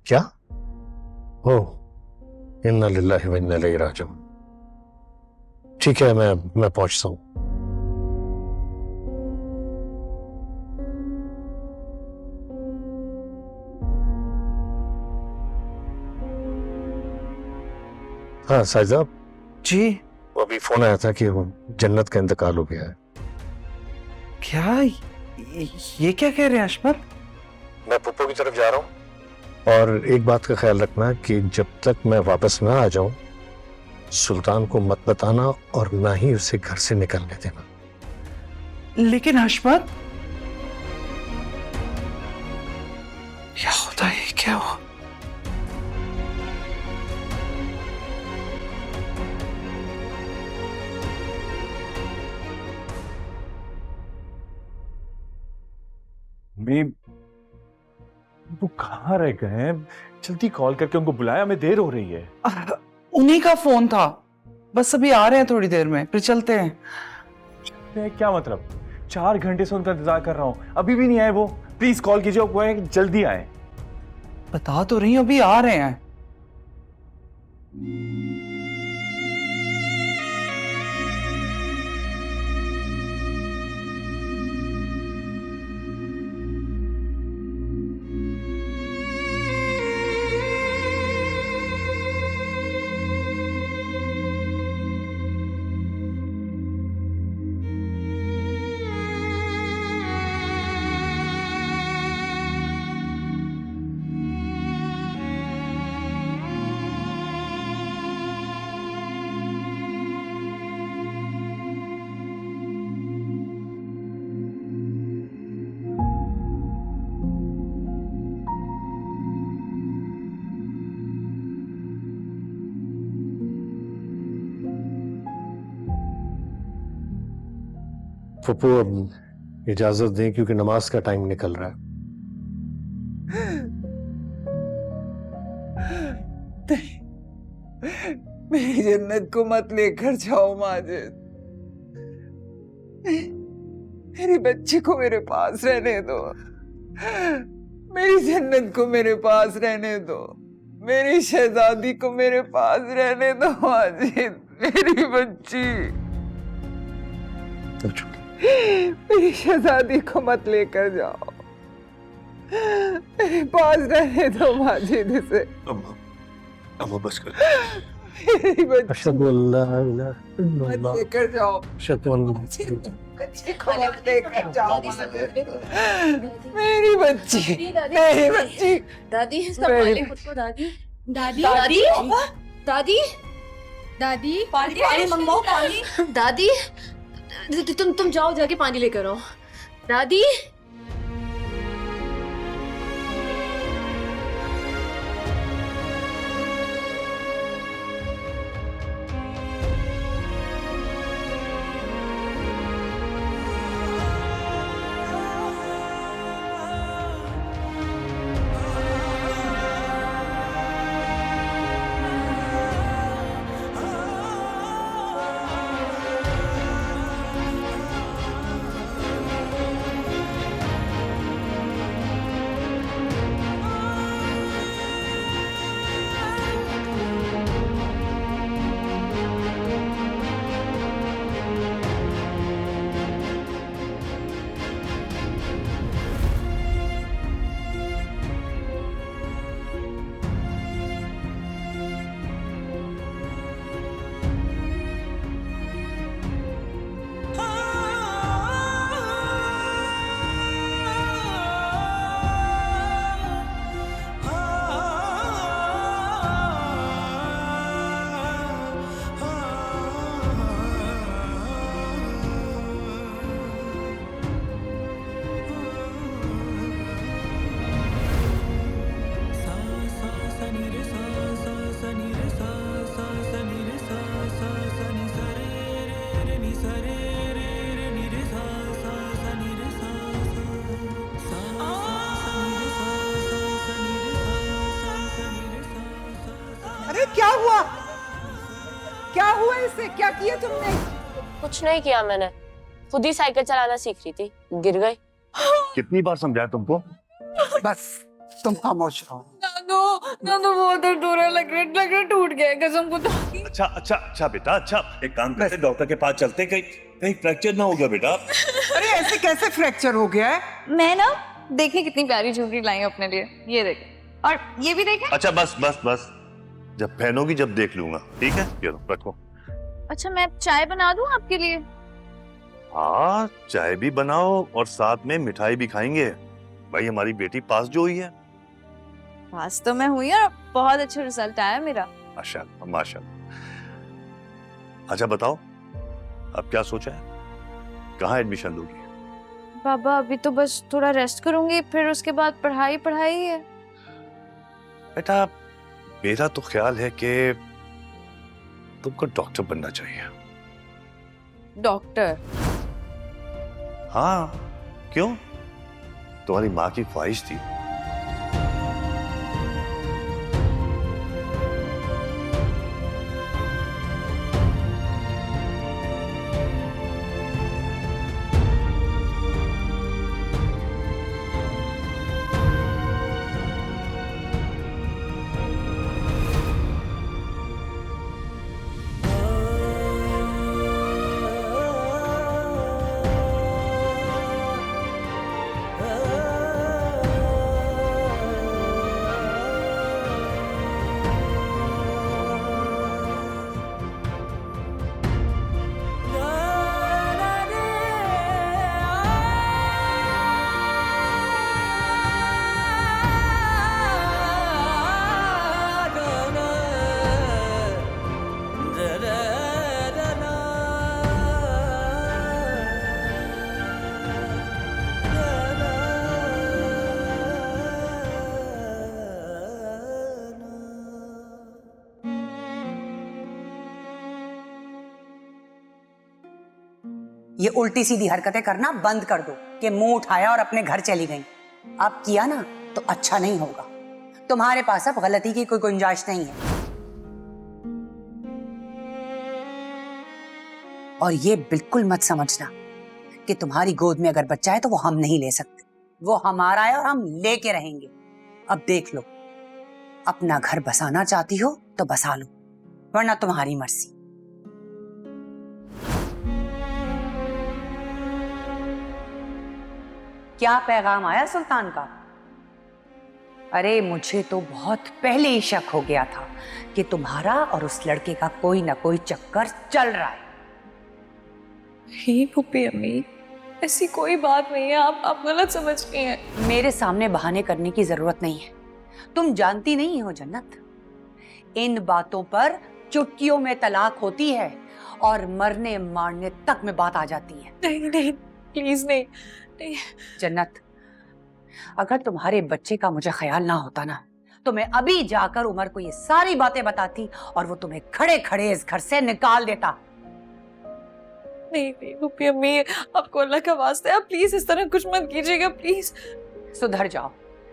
क्या? ओह, इन्ना लिल्लाहि व इन्ना इलैहि राजिऊन। ठीक है, मैं पहुंचता हूं। हाँ साहिब जी। वो अभी फोन आया था कि वो जन्नत का इंतकाल हो गया है। क्या ये क्या कह रहे हैं अशमत? मैं पुप्पो की तरफ जा रहा हूँ और एक बात का ख्याल रखना कि जब तक मैं वापस ना आ जाऊं सुल्तान को मत बताना और ना ही उसे घर से निकलने देना। लेकिन अशमत, क्या होता है? क्या हो? मैं वो कहाँ रह गए हैं? जल्दी कॉल करके उनको बुलाया, हमें देर हो रही है। उन्हीं का फोन था, बस अभी आ रहे हैं थोड़ी देर में, फिर चलते हैं। क्या मतलब? 4 घंटे से उनका इंतजार कर रहा हूँ, अभी भी नहीं आए वो। प्लीज कॉल कीजिए, वो है जल्दी आए। बता तो रही हूं, अभी आ रहे हैं। पुप्पो अब इजाजत दें क्योंकि नमाज का टाइम निकल रहा है। मेरी जन्नत को मत लेकर जाओ माजिद। मेरी बच्ची को मेरे पास रहने दो। मेरी जन्नत को मेरे पास रहने दो। मेरी शहजादी को मेरे पास रहने दो माजिद। मेरी बच्ची, मेरी शहजादी को मत लेकर जाओ। मेरे पास रहने दो माजिद इसे। अब बस कर। मेरी बच्ची अशहदु अल्ला इलाहा मत इल्लल्लाह लेकर जाओ। अशहदु अल्ला बच्ची को मत लेकर जाओ माजिद। मेरी बच्ची, मेरी बच्ची। दादी संभाले खुद को। दादी दादी दादी दादी दादी पानी मंगवाओ। पानी दादी, तुम जाओ, जाके पानी लेकर आओ। दादी अरे क्या हुआ? क्या हुआ इसे? क्या किया तुमने? कुछ नहीं किया मैंने, खुद ही साइकिल चलाना सीख रही थी, गिर गई। कितनी बार समझाया तुमको? बस तुम खामोश रहो। नानू ना तो बहुत दर्द हो रहा है, लग रहा है टूट गया है कसम को। तो अच्छा अच्छा अच्छा बेटा, अच्छा एक काम करते, डॉक्टर के पास चलते, कहीं कहीं फ्रैक्चर ना हो गया बेटा। अरे ऐसे कैसे फ्रैक्चर हो गया है? मैं ना देखिए कितनी प्यारी ज्वेलरी लाई हूं अपने लिए, ये देखें और ये भी देखें। अच्छा बस बस बस, जब पहनोगी जब देख लूंगा, ठीक है? ये लो रखो। अच्छा मैं चाय बना दूं आपके लिए? हाँ चाय भी बनाओ और साथ में मिठाई भी खाएंगे। भाई हमारी बेटी पास जो हुई है। पास तो मैं हुई और बहुत अच्छा रिजल्ट आया मेरा। माशाल्लाह माशाल्लाह। अच्छा बताओ, अब क्या सोचा है, कहाँ एडमिशन लोगी? बाबा अभी तो बस थोड़ा रेस्ट करूंगी, फिर उसके बाद पढ़ाई पढ़ाई है। बेटा मेरा तो ख्याल है कि तुमको डॉक्टर बनना चाहिए। डॉक्टर? हाँ क्यों, तुम्हारी माँ की ख्वाहिश थी। ये उल्टी सीधी हरकतें करना बंद कर दो कि मुंह उठाया और अपने घर चली गई। अब किया ना तो अच्छा नहीं होगा। तुम्हारे पास अब गलती की कोई गुंजाइश नहीं है। और ये बिल्कुल मत समझना कि तुम्हारी गोद में अगर बच्चा है तो वो हम नहीं ले सकते। वो हमारा है और हम लेके रहेंगे। अब देख लो, अपना घर बसाना चाहती हो तो बसा लो, वरना तुम्हारी मर्जी। क्या पैगाम आया सुल्तान का? अरे मुझे तो बहुत पहले ही शक हो गया था कि तुम्हारा और उस लड़के का कोई ना कोई चक्कर चल रहा है। ही पुप्पी अम्मी, ऐसी कोई बात नहीं है, आप गलत समझ रही हैं। मेरे सामने बहाने करने की जरूरत नहीं है। तुम जानती नहीं हो जन्नत, इन बातों पर चुटकियों में तलाक होती है और मरने मारने तक में बात आ जाती है। नहीं नहीं प्लीज नहीं, नहीं। जन्नत, अगर तुम्हारे बच्चे का मुझे ख्याल ना होता ना तो मैं अभी जाकर उमर को ये सारी बातें बताती और वो तुम्हें खड़े खड़े इस घर से निकाल देता। नहीं नहीं पुप्पी अम्मी, आपको अल्लाह का वास्ता है, आप प्लीज इस तरह कुछ मत कीजिएगा प्लीज। सुधर जाओ,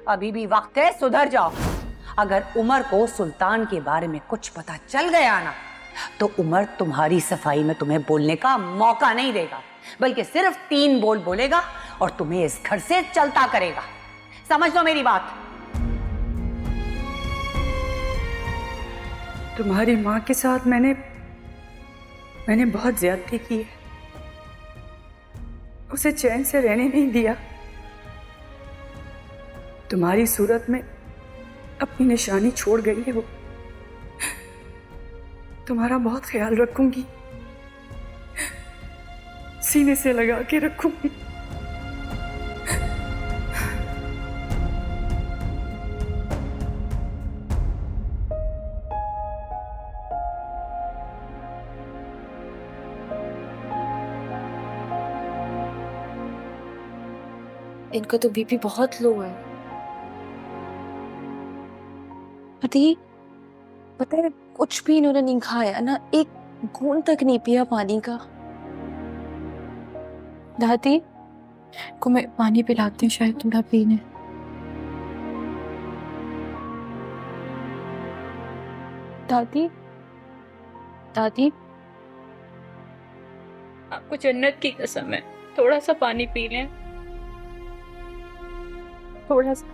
अभी भी वक्त है, सुधर जाओ। अगर उमर को सुल्तान के बारे में कुछ पता चल गया ना तो उमर तुम्हारी सफाई में तुम्हें बोलने का मौका नहीं देगा, बल्कि सिर्फ 3 बोल बोलेगा और तुम्हें इस घर से चलता करेगा। समझ लो मेरी बात। तुम्हारी माँ के साथ मैंने बहुत ज्यादती की है, उसे चैन से रहने नहीं दिया। तुम्हारी सूरत में अपनी निशानी छोड़ गई है वो। तुम्हारा बहुत ख्याल रखूंगी, सीने से लगा के रखूंगी। इनका तो बीपी बहुत लो है। अति पता है कुछ भी इन्होंने नहीं खाया ना, एक घूंट तक नहीं पिया पानी का। दादी को मैं पानी पिलाती हूँ, शायद थोड़ा पीने। दादी दादी आपको जन्नत की कसम है, थोड़ा सा पानी पी लें, थोड़ा सा।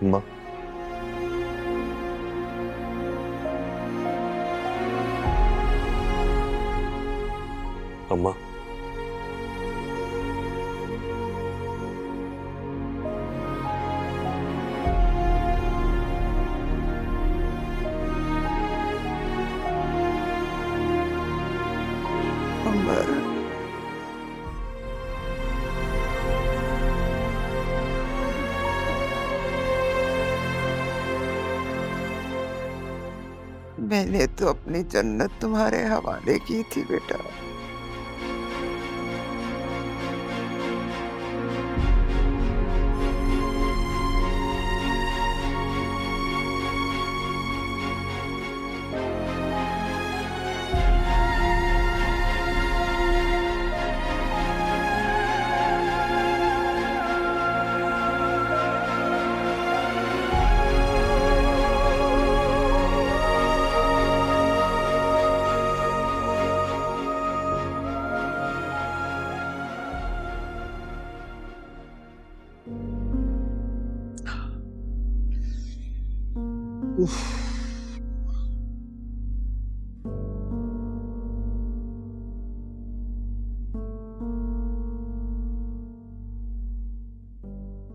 माँ अम्मा, अमर, मैंने तो अपनी जन्नत तुम्हारे हवाले की थी बेटा।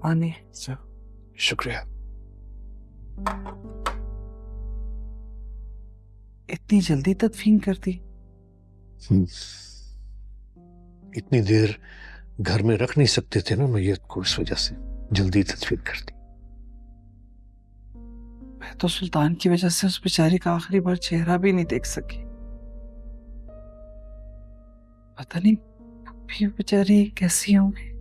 आने शुक्रिया। इतनी जल्दी तदफीन कर दी? इतनी देर घर में रख नहीं सकते थे ना मैयत को, इस वजह से जल्दी तदफीन कर दी। मैं तो सुल्तान की वजह से उस बेचारी का आखिरी बार चेहरा भी नहीं देख सकी। पता नहीं भी बेचारी कैसी होंगी।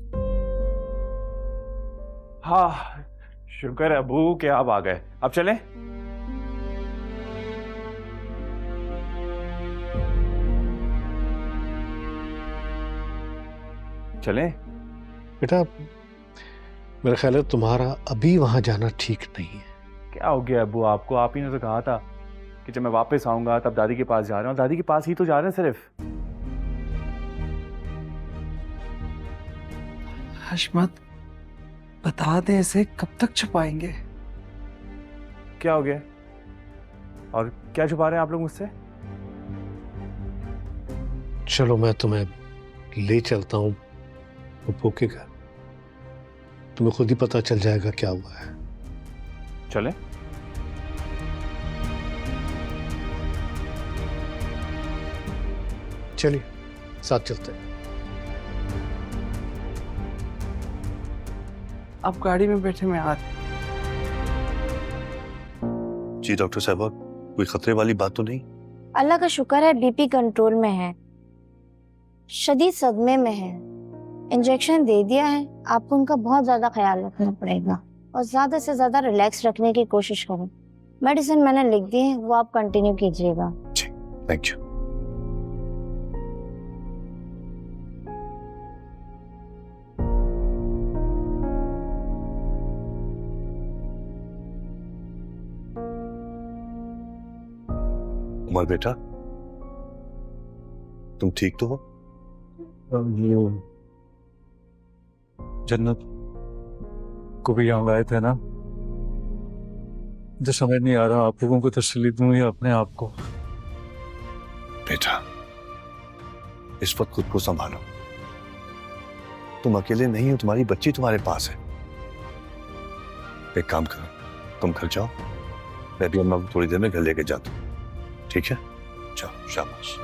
हाँ, शुक्र है अबू कि आप आ गए। अब चलें? चलें? बेटा मेरा ख्याल है तुम्हारा अभी वहां जाना ठीक नहीं है। क्या हो गया अबू आपको? आप ही ने तो कहा था कि जब मैं वापस आऊंगा तब दादी के पास जा रहे हैं। दादी के पास ही तो जा रहे हैं सिर्फ। हशमत, बता दे, इसे कब तक छुपाएंगे? क्या हो गया? और क्या छुपा रहे हैं आप लोग मुझसे? चलो मैं तुम्हें ले चलता हूँ पप्पू के घर, तुम्हें खुद ही पता चल जाएगा क्या हुआ है। चले? चलिए साथ चलते हैं। अब गाड़ी में बैठे मैं आ। जी डॉक्टर साहबा, कोई खतरे वाली बात तो नहीं? अल्लाह का शुक्र है, बीपी कंट्रोल में है, शदीद सदमे में है, इंजेक्शन दे दिया है। आपको उनका बहुत ज्यादा ख्याल रखना पड़ेगा और ज्यादा से ज्यादा रिलैक्स रखने की कोशिश करें। मेडिसिन मैंने लिख दी है, वो आप कंटिन्यू कीजिएगा। जी, थैंक यू। उमर बेटा, तुम ठीक तो हो? जन्नत को भी यहाँ लाए थे ना, मुझे समझ नहीं आ रहा आप लोगों को तसल्ली दूं या अपने आप को। बेटा, इस वक्त खुद को संभालो। तुम अकेले नहीं हो, तुम्हारी बच्ची तुम्हारे पास है। एक काम करो, तुम घर जाओ, मैं भी अम्मा को थोड़ी देर में घर लेके जाता हूँ, ठीक है? जाओ, शाबाश।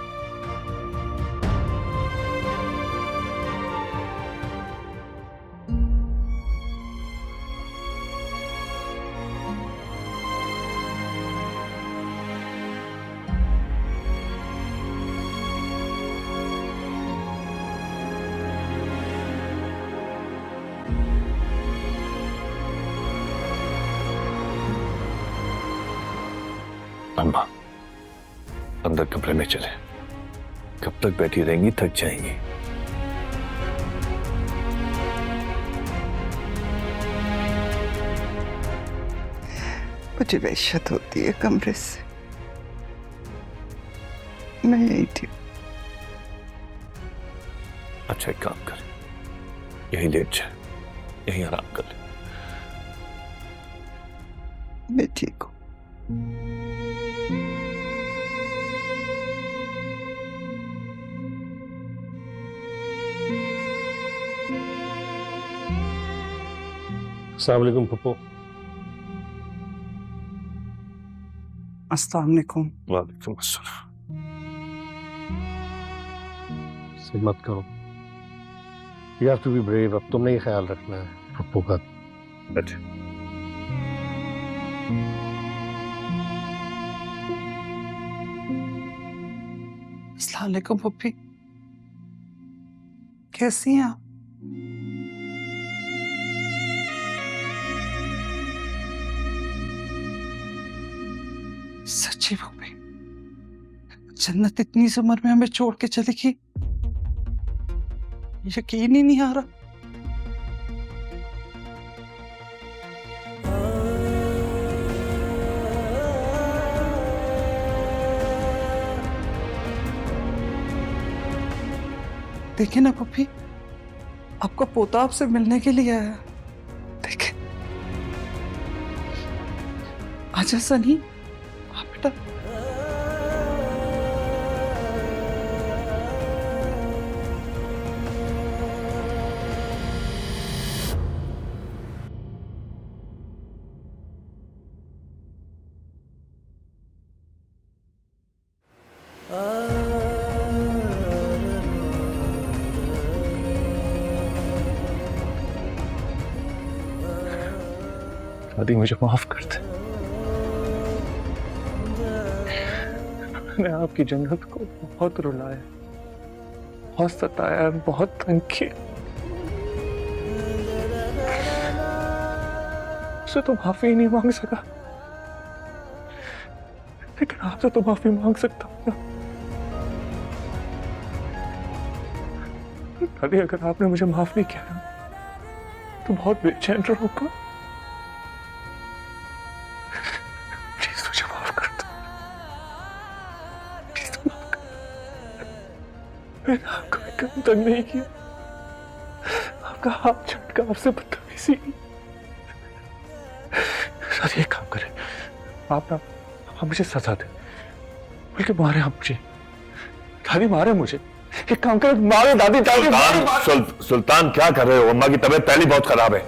अम्मा, अंदर कमरे में चले। कब तक बैठी रहेंगी? थक जाएंगी। मुझे वहशत होती है कमरे से, मैं यही थी। अच्छा, एक काम कर, यहीं लेट जाए, यहीं आराम कर ले। मैं ठीक हूँ। अस्सलाम वालेकुम पप्पू। अस्सलाम वालेकुम। वालेकुम अस्सलाम। सिद मत करो। You have to be brave। अब तुमने ही ख्याल रखना है पप्पू का। बैठे। अस्सलाम वालेकुम पप्पी, कैसी हैं आप? सच्ची पप्पी, जन्नत इतनी सी उम्र में हमें छोड़ के चली गई, यकीन ही नहीं आ रहा। देखिए ना पप्पी, आपका पोता आपसे मिलने के लिए आया। देखिए, आजा सनी, आ बेटा। दादी मुझे माफ कर दे। मैंने आपकी जन्नत को बहुत रुलाया, बहुत सताया, बहुत तंग किया। उससे तो माफी ही नहीं मांग सका, लेकिन आपसे तो माफी मांग सकता हूँ ना। दादी अगर आपने मुझे माफ नहीं किया ना, तो बहुत बेचैन रहूंगा। प्लीज मुझे माफ कर दो। प्लीज माफ कर दो। मैंने आपको कभी तंग नहीं किया, आपका हाथ झटका, आपसे बदतमीजी की। सर एक काम करें, आप मुझे सजा दें, बल्कि मारे आप मुझे। दादी मारे मुझे, एक काम करें, मारे दादी। दादी सुल्तान क्या कर रहे हो? अम्मा की तबीयत पहले बहुत खराब है।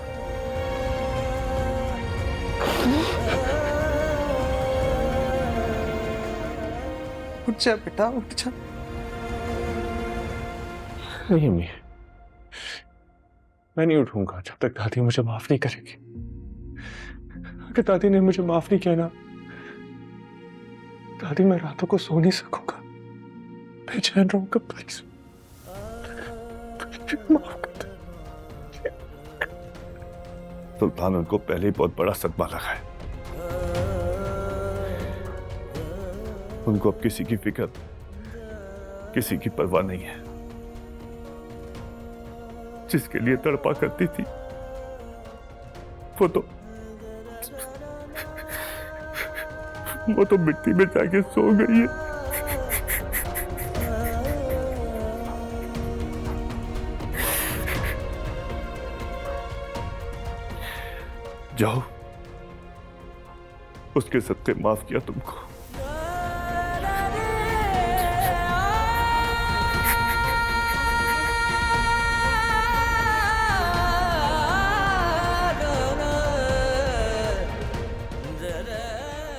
उठ जा बेटा, उठ जा। नहीं अम्मी, मैं नहीं उठूंगा जब तक दादी मुझे माफ नहीं करेगी। अगर दादी ने मुझे माफ नहीं किया ना, दादी मैं रातों को सो नहीं सकूंगा, बेचैन रहूंगा। प्लीज माफ कर दे। सुल्तान उनको पहले ही बहुत बड़ा सदमा लगा है। उनको अब किसी की फिक्र, किसी की परवाह नहीं है। जिसके लिए तड़पा करती थी वो तो मिट्टी में जाके सो गई है। जाओ, उसके सदके माफ किया तुमको।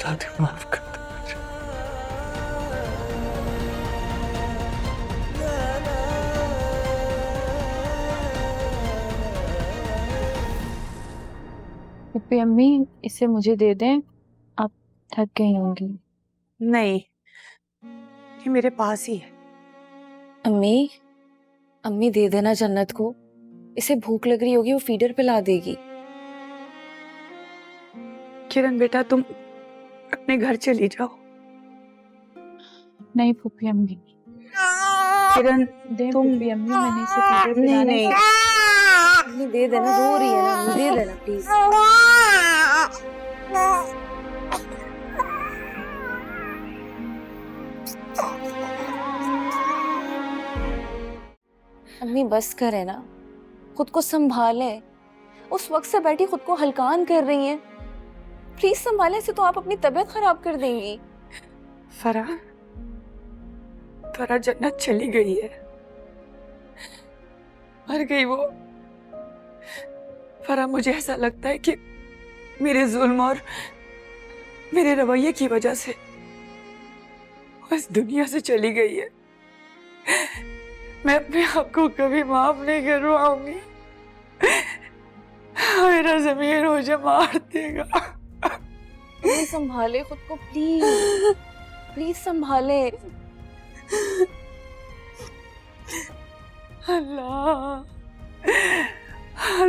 दादी माफ कर दे मुझे। पप्पी अम्मी, इसे मुझे दे दें, आप थक गई होंगी। नहीं, ये मेरे पास ही है। अम्मी, अम्मी दे देना जन्नत को, इसे भूख लग रही होगी, वो फीडर पिला देगी। किरण बेटा, तुम अपने घर चली जाओ। नहीं पप्पी अम्मी, किरण दे तुम पप्पी अम्मी, मैंने इसे फीडर नहीं पिलाना नहीं है। अम्मी दे देना, रो रही है ना, अम्मी दे देना प्लीज। अम्मी बस करे ना, खुद को संभाले। उस वक्त से बैठी खुद को हलकान कर रही हैं। प्लीज संभाले, से तो आप अपनी तबीयत खराब कर देंगी। फरा जन्नत चली गई है, मर गई वो। फरा, मुझे ऐसा लगता है कि मेरे जुल्म और मेरे रवैये की वजह से वो इस दुनिया से चली गई है। मैं अपने आप को कभी माफ नहीं कर पाऊंगी। मेरा जमीर मुझे मार देगा। प्लीज संभाले खुद को, प्लीज प्लीज संभाले। अल्लाह,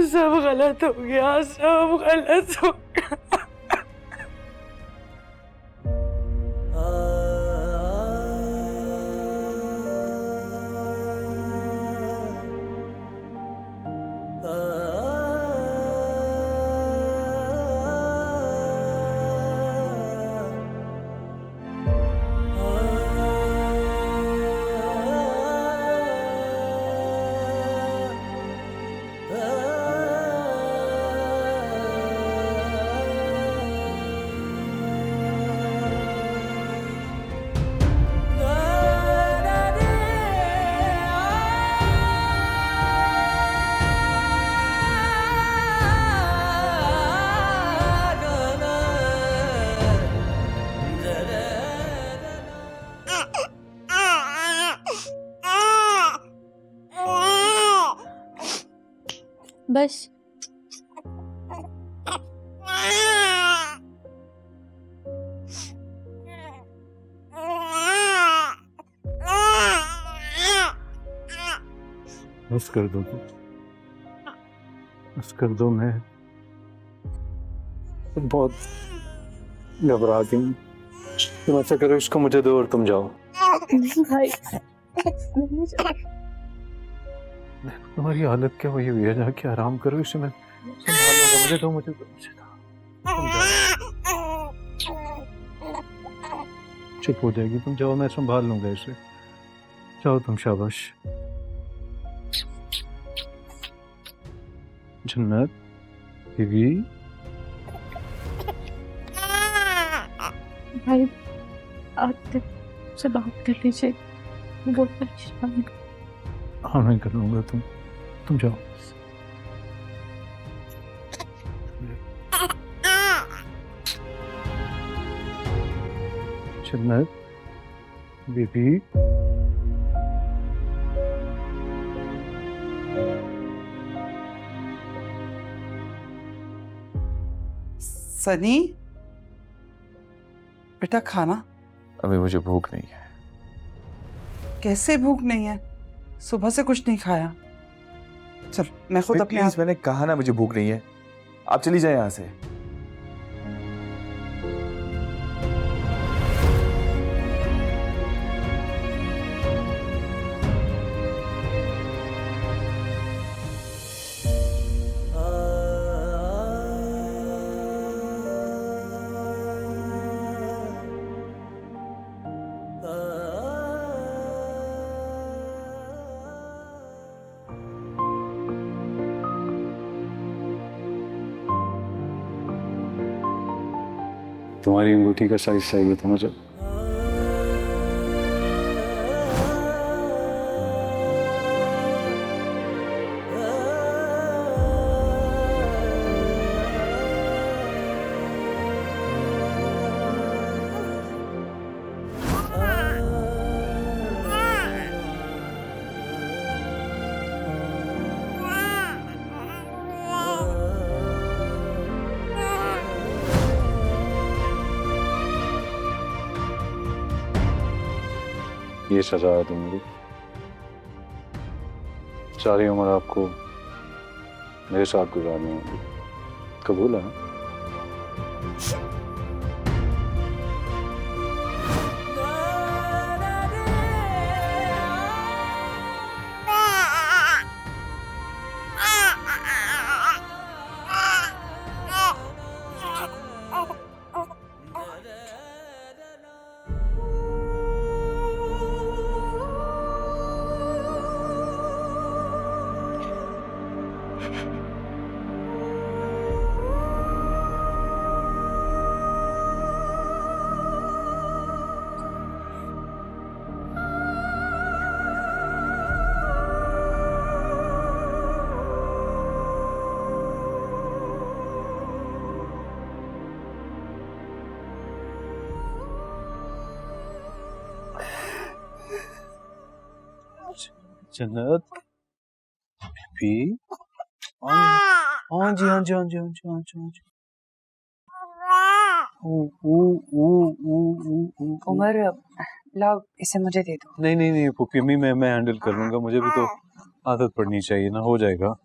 सब गलत हो गया, सब गलत हो गया। बस बस कर दो तुम, बस कर दो। मैं बहुत घबरा गई हूँ। तुम ऐसा करो, इसको मुझे दो और तुम जाओ। भाई तुम्हारी हालत क्या हुई है? जाके आराम करो, इसे मैं संभाल लूंगा। मुझे दो, मुझे दो, मुझे दो। तुम जाओ, चुप हो जाएगी। तुम जाओ, मैं संभाल लूंगा इसे। जाओ तुम, शाबाश। जन्नत बीवी, भाई आप से बात कर लीजिए, बहुत परेशान हूँ। हाँ मैं कर लूंगा। तुम जाओ। जन्नत बीबी, सनी बेटा, खाना। अभी मुझे भूख नहीं है। कैसे भूख नहीं है? सुबह से कुछ नहीं खाया। चल मैं खुद अपने प्लीज, मैंने कहा ना मुझे भूख नहीं है। आप चली जाए यहाँ से। तुम्हारी अंगूठी का साइज चाहिए था मुझे। ये सजा है तुम्हारी। सारी उम्र आपको मेरे साथ गुजारनी होगी। कबूल है ना? जन्नत भी हाँ जी हाँ जी हाँ जी हाँ जी हाँ जी हाँ जी उमर लाओ इसे मुझे दे दो। नहीं नहीं नहीं पुप्पी अम्मी, मैं हैंडल कर लूंगा, मुझे भी तो आदत पड़नी चाहिए ना, हो जाएगा।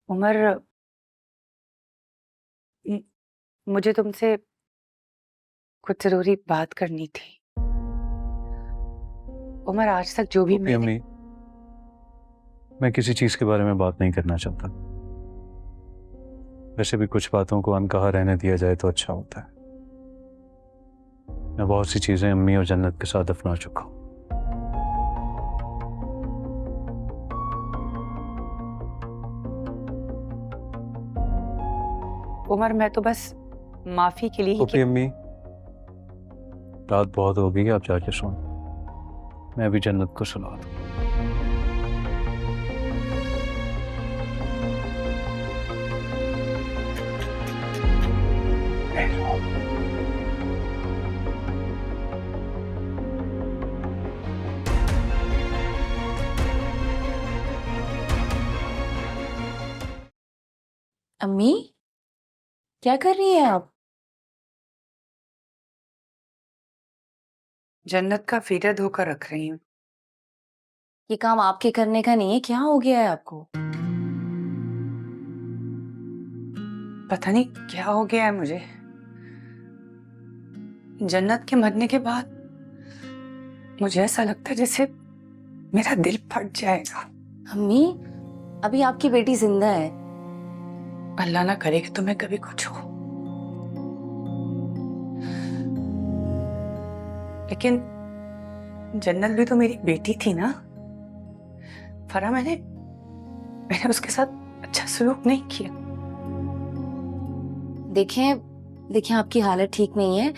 उमर मुझे तुमसे कुछ जरूरी बात करनी थी। उमर आज तक जो भी पुप्पी अम्मी, मैं किसी चीज के बारे में बात नहीं करना चाहता। वैसे भी कुछ बातों को अनकहा रहने दिया जाए तो अच्छा होता है। मैं बहुत सी चीजें अम्मी और जन्नत के साथ अपना चुका हूं। उमर मैं तो बस माफी के लिए पुप्पी अम्मी, रात बहुत हो गई, आप जाके सोएं, मैं भी जन्नत को सुला दूं। अम्मी क्या कर रही हैं आप? जन्नत का फीडर धोकर रख रही हूँ। ये काम आपके करने का नहीं है, क्या हो गया है आपको? पता नहीं क्या हो गया है मुझे। जन्नत के मरने के बाद मुझे ऐसा लगता है जैसे मेरा दिल फट जाएगा। अम्मी अभी आपकी बेटी जिंदा है। अल्लाह ना करे कि तुम्हें कभी कुछ हो, लेकिन जन्नत भी तो मेरी बेटी थी ना। फरा मैंने उसके साथ अच्छा सलूक नहीं किया। देखें आपकी हालत ठीक नहीं है।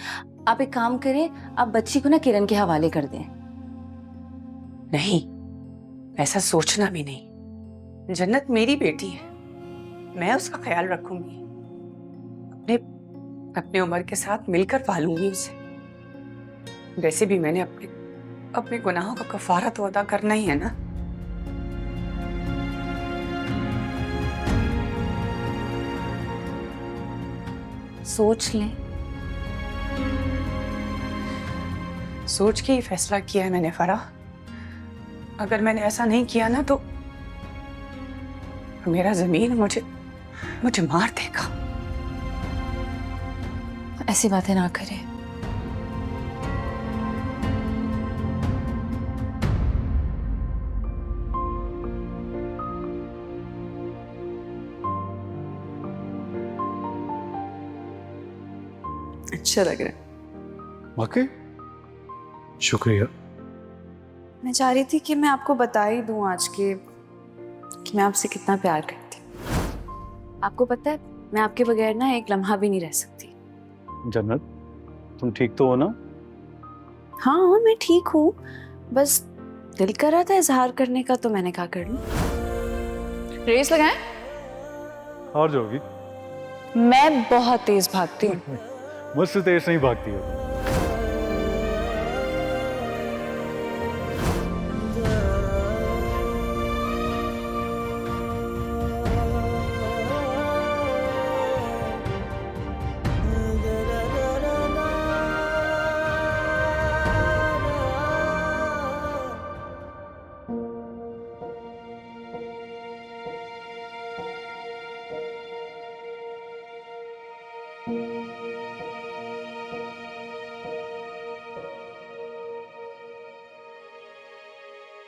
आप एक काम करें, आप बच्ची को ना किरण के हवाले कर दें। नहीं, ऐसा सोचना भी नहीं। जन्नत मेरी बेटी है, मैं उसका ख्याल रखूंगी। अपने उम्र के साथ मिलकर पालूंगी उसे। वैसे भी मैंने अपने गुनाहों का कफारा तो अदा करना ही है ना। सोच लें। सोच के ही फैसला किया है मैंने फरा। अगर मैंने ऐसा नहीं किया ना तो मेरा जमीन मुझे मार देगा। ऐसी बातें ना करें। अच्छा लग रहा है। वाकई शुक्रिया। मैं चाह रही थी कि मैं आपको बता ही दूं आज कि मैं आपसे कितना प्यार करती हूँ। आपको पता है मैं आपके बगैर ना एक लम्हा भी नहीं रह सकती। जन्नत तुम ठीक तो हो ना? हाँ मैं ठीक हूँ, बस दिल कर रहा था इजहार करने का तो मैंने कहा कर लूं। रेस लगाएं? हार जाओगी। मैं बहुत तेज भागती हूँ। मुझसे तेज नहीं भागती हो।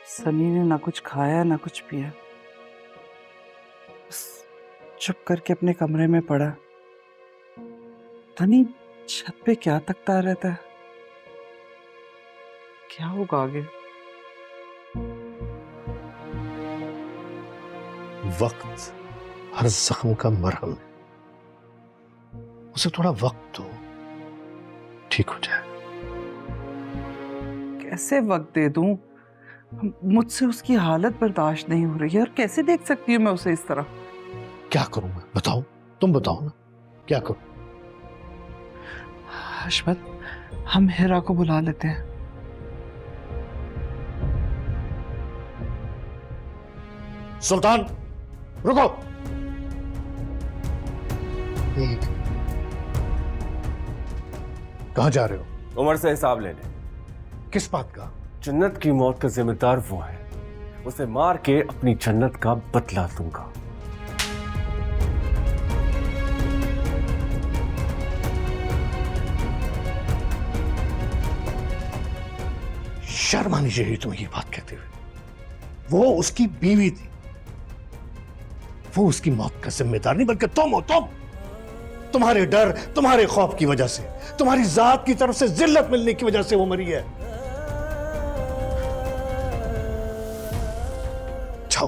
सनी ने ना कुछ खाया ना कुछ पिया, बस चुप करके अपने कमरे में पड़ा। तनी छत पे क्या तकता रहता है, क्या होगा आगे? वक्त हर जख्म का मरहम है, उसे थोड़ा वक्त दो, ठीक हो जाए। कैसे वक्त दे दूं? मुझसे उसकी हालत बर्दाश्त नहीं हो रही है, और कैसे देख सकती हूँ मैं उसे इस तरह? क्या करूं मैं? बताओ, तुम बताओ ना, क्या करूं? हशमत, हम हिरा को बुला लेते हैं। सुल्तान रुको। कहां जा रहे हो? उमर से हिसाब लेने। किस बात का? जन्नत की मौत का जिम्मेदार वो है, उसे मार के अपनी जन्नत का बदला लूंगा। शर्म आनी चाहिए तुम्हें ये बात कहते हुए। वो उसकी बीवी थी, वो उसकी मौत का जिम्मेदार नहीं, बल्कि तुम हो। तुम्हारे डर, तुम्हारे खौफ की वजह से, तुम्हारी जात की तरफ से जिल्लत मिलने की वजह से वो मरी है। जाओ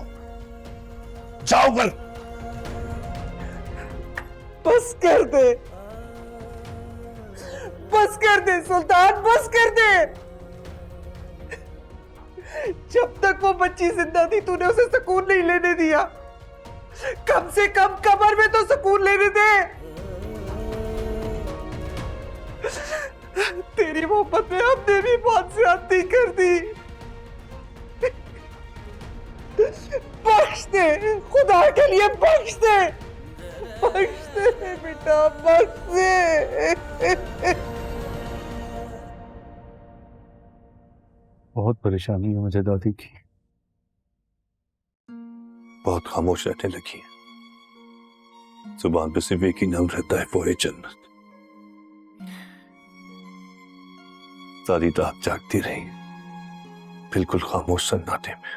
जाओ पर। बस कर दे, बस कर दे सुल्तान, बस कर दे। जब तक वो बच्ची जिंदा थी तूने उसे सुकून नहीं लेने दिया। कम से कम कब्र में तो सुकून लेने दे। तेरी मोहब्बत में हमने भी बहुत ज्यादती कर दी। बख्श दे, खुदा के लिए बख्श दे, बख्श दे बेटा, बख्श दे। बहुत परेशानी है मुझे दादी की। बहुत खामोश रहने लगी है। जुबान पे सिर्फ एक ही नाम रहता है, वो है जन्नत। सारी रात जागती रही, बिल्कुल खामोश सन्नाटे में।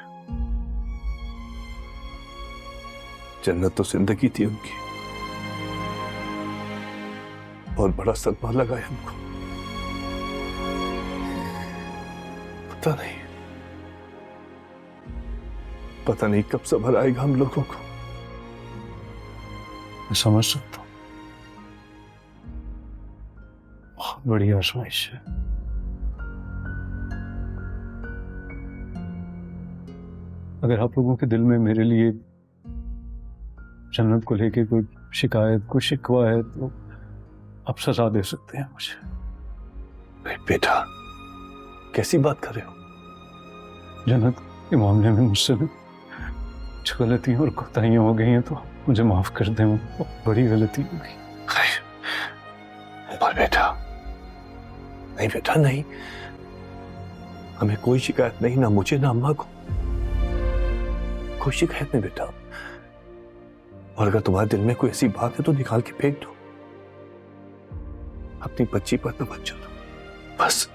जन्नत तो जिंदगी थी उनकी, बहुत बड़ा सदमा लगा है हमको। पता नहीं कब सब्र आएगा हम लोगों को। मैं समझ सकता हूं, बहुत बड़ी आजमाइश है। अगर आप लोगों के दिल में मेरे लिए जन्नत को लेके कोई शिकायत, कोई शिकवा है तो आप सजा दे सकते हैं मुझे। बेटा कैसी बात कर रहे हो? जन्नत के मामले में मुझसे कुछ गलतियां और कोताहियां हो गई हैं तो मुझे माफ कर दें, वो बड़ी गलती हो गई। पर बेटा नहीं, बेटा नहीं, हमें कोई शिकायत नहीं, ना मुझे ना अम्मा को, कोई शिकायत नहीं बेटा। और अगर तुम्हारे दिल में कोई ऐसी बात है तो निकाल के फेंक दो, अपनी बच्ची पर तवज्जो दो बस।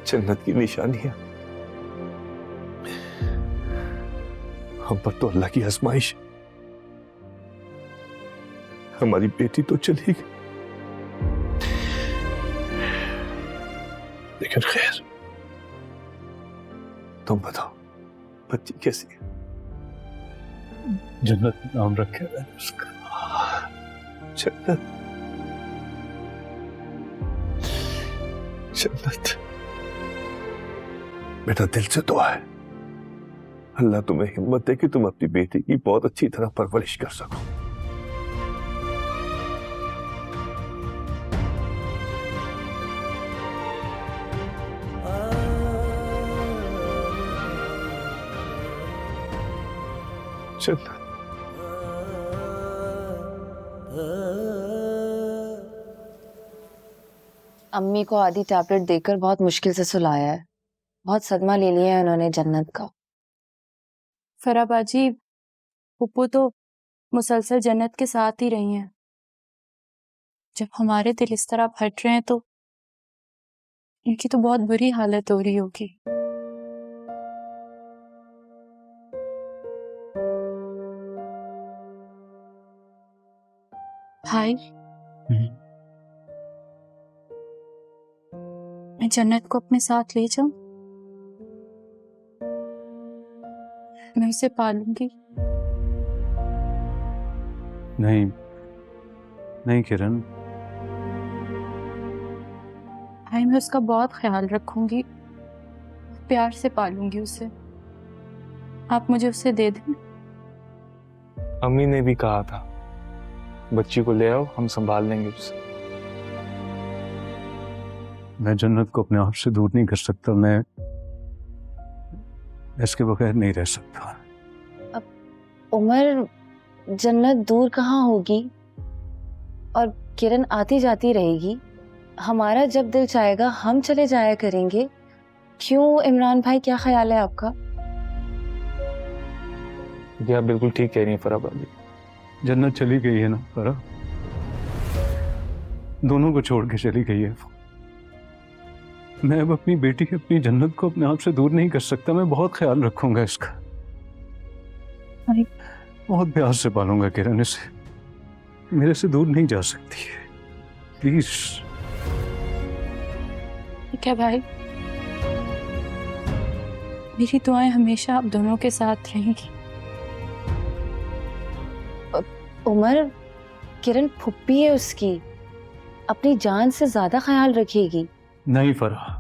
जन्नत की निशानी है हम पर तो अल्लाह की आजमाइश। हमारी बेटी तो चली गई, लेकिन खैर, तुम बताओ बच्ची कैसी है? जन्नत नाम रखा है उसका। जन्नत, जन्नत बेटा, दिल से दुआ है अल्लाह तुम्हें हिम्मत दे कि तुम अपनी बेटी की बहुत अच्छी तरह परवरिश कर सको। जन्नत, अम्मी को आधी टैबलेट देकर बहुत मुश्किल से सुलाया है। बहुत सदमा ले लिया है उन्होंने जन्नत का। फरा बाजी, पुप्पू तो मुसलसल जन्नत के साथ ही रही हैं। जब हमारे दिल इस तरह फट रहे हैं तो इनकी तो बहुत बुरी हालत हो रही होगी। भाई, मैं जन्नत को अपने साथ ले जाऊं? मैं उसे पालूंगी। नहीं नहीं किरण, भाई मैं उसका बहुत ख्याल रखूंगी, प्यार से पालूंगी उसे। आप मुझे उसे दे दें। अम्मी ने भी कहा था बच्ची को ले आओ, हम संभाल लेंगे उसे। मैं जन्नत को अपने आप से दूर नहीं कर सकता, मैं इसके बगैर नहीं रह सकता। उमर, जन्नत दूर कहाँ होगी और किरण आती जाती रहेगी। हमारा जब दिल चाहेगा हम चले जाया करेंगे। क्यों इमरान भाई, क्या ख्याल है आपका? ये आप बिल्कुल ठीक कह रही हैं फराह भाभी। जन्नत चली गई है ना फराह, दोनों को छोड़ के चली गई है वो। मैं अब अपनी बेटी की, अपनी जन्नत को अपने आप से दूर नहीं कर सकता। मैं बहुत ख्याल रखूंगा इसका, बहुत प्यार से पालूंगा किरण इसे। मेरे से दूर नहीं जा सकती है, प्लीज। ठीक है भाई, मेरी दुआएं हमेशा आप दोनों के साथ रहेंगी। उमर, किरण फुप्पी है उसकी, अपनी जान से ज्यादा ख्याल रखेगी। नहीं फराह,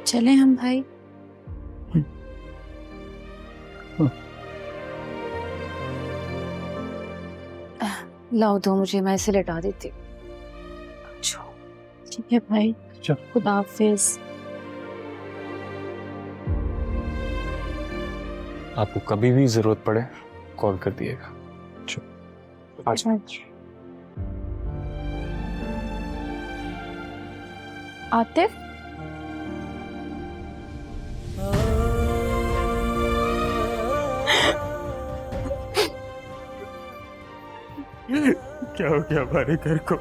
चले हम भाई। लाओ दो मुझे, मैं इसे लेटा देती हूँ। ठीक है भाई, चल। खुदा हाफिज। आपको कभी भी जरूरत पड़े कॉल कर दिएगा। अच्छा, आतिफ, क्या हो गया हमारे घर को?